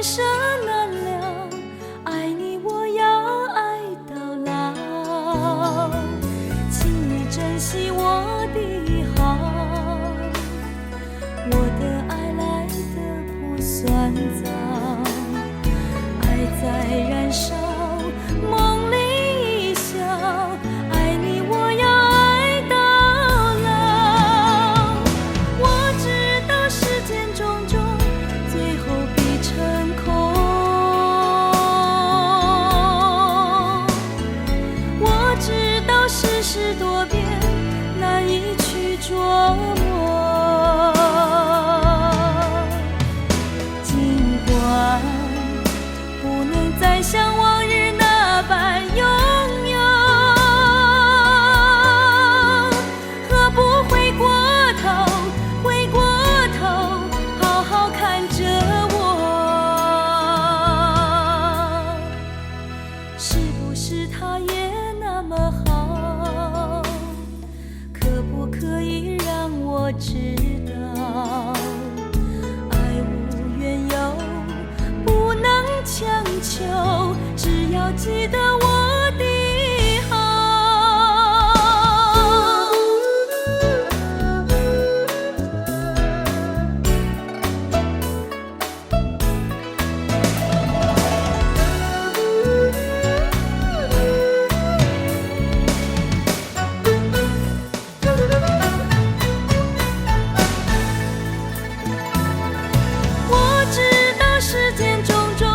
舍难了，爱你我要爱到老，请你珍惜我的好，我的爱来得不算早，爱在燃烧，梦里一笑，爱你我要爱到老。我知道世间种种最后必成空，我知道世事多变，难以去琢磨，尽管不能再像往日那般拥有，何不回过头，回过头，好好看着我，是不是他也那么好？可不可以让我知道，爱无缘由，不能强求，只要记得我的我知道世间种种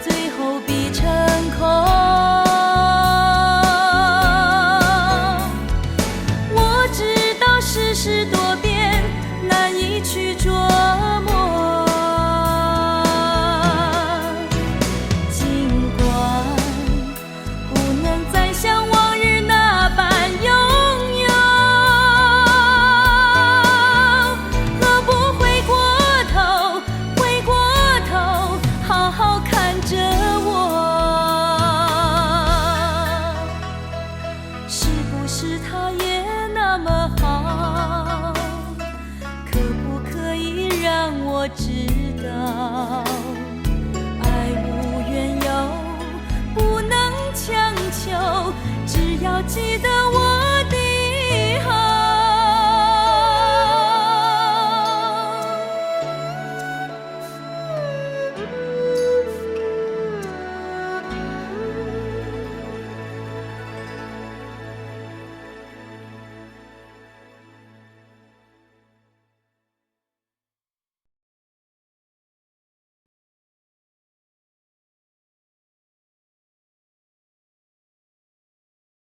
最后必成空，我知道世事多变，难以去琢磨，尽管不能再像往日那般拥有，何不回过头，回过头，好好看着我，是不是他也那么好？可不可以让我知道，爱无缘由，不能强求，只要记得我